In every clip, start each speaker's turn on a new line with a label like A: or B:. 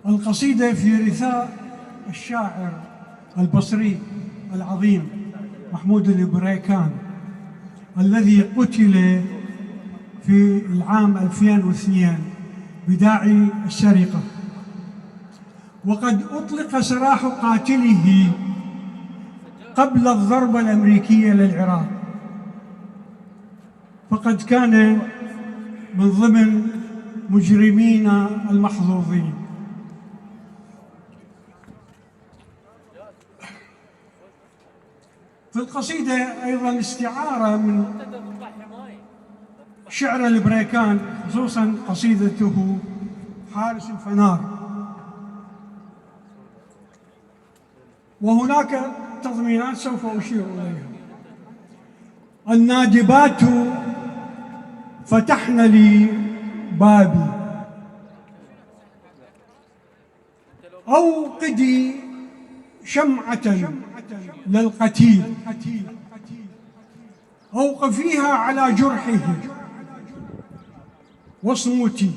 A: القصيدة في رثاء الشاعر البصري العظيم محمود البريكان الذي قتل في العام 2002 بداعي السرقة، وقد أطلق سراح قاتله قبل الضربة الأمريكية للعراق، فقد كان من ضمن مجرمين المحظوظين. في القصيدة أيضا استعارة من شعر البريكان، خصوصا قصيدته حارس الفنار، وهناك تضمينات سوف أشير إليها. النادبات فتحن لي بابي، أوقدي شمعة للقتيل، أوقفيها على جرحه واصمتي،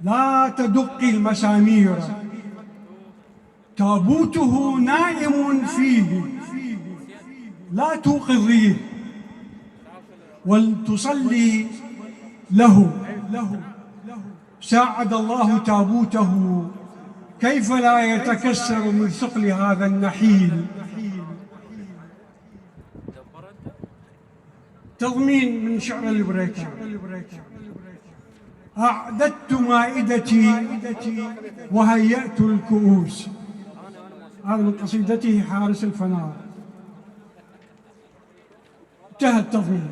A: لا تدقي المسامير، تابوته نائم فيه، لا توقظيه، ولتصلي له، ساعد الله تابوته، كيف لا يتكسر من ثقل هذا النحيل. تضمين من شعر البريكان: أعددت مائدتي وهيأت الكؤوس. هذا من قصيدته حارس الفنار. انتهى التضمين.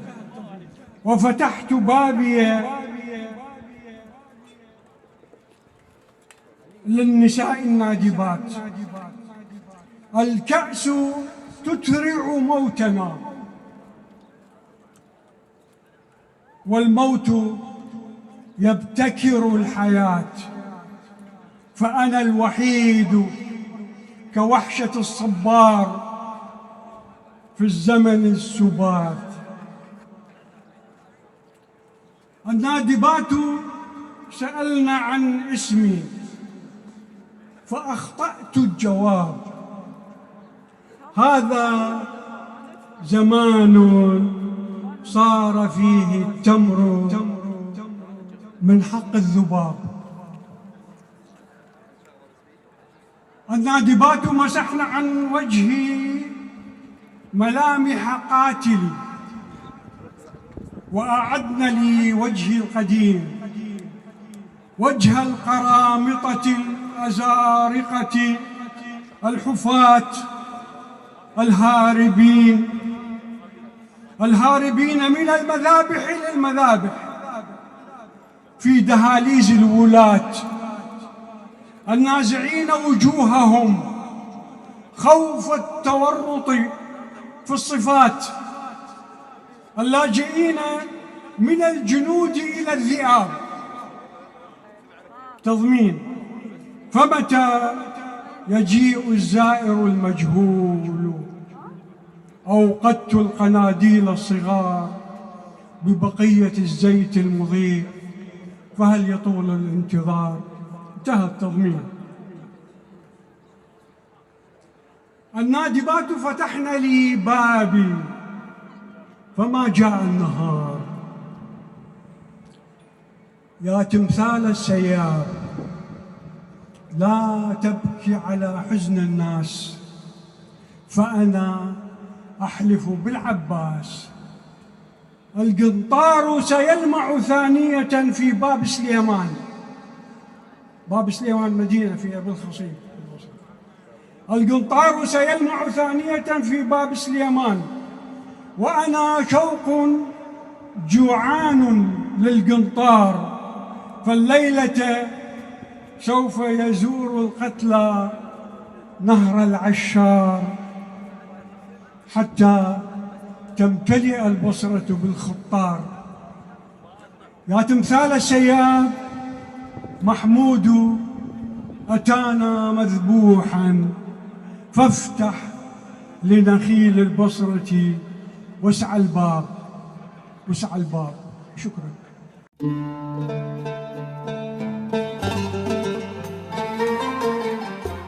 A: وفتحت بابي للنساء النادبات، الكأس تترع موتنا، والموت يبتكر الحياة، فأنا الوحيد كوحشة الصبار في الزمن السبات. النادبات سألن عن اسمي فأخطأت الجواب، هذا زمان صار فيه التمر من حق الذباب. النادبات مسحن عن وجهي ملامح قاتلي، وأعدن لي وجهي القديم، وجه القرامطة الأزارقة الحفاة الهاربين من المذابح للمذابح في دهاليز الولاة، النازعين وجوههم خوف التورط في الصفات، اللاجئين من الجنود إلى الذئاب. تضمين: فمتى يجيء الزائر المجهول، أوقدت القناديل الصغار ببقية الزيت المضيء، فهل يطول الانتظار؟ انتهى التضمين. النادبات فتحن لي بابي فما جاء النهار، يا تمثال السياب لا تبكي على حزن الناس، فأنا أحلف بالعباس. القنطار سيلمع ثانية في باب سليمان، باب سليمان مدينة في أبي الخصيب. القنطار سيلمع ثانية في باب سليمان، وأنا شوق جوعان للقنطار، فالليلة سوف يزور القتلى نهر العشار، حتى تمتلئ البصرة بالخطار. يا تمثال السياب محمود أتانا مذبوحا، فافتح لنخيل البصرة واسع الباب. شكرا.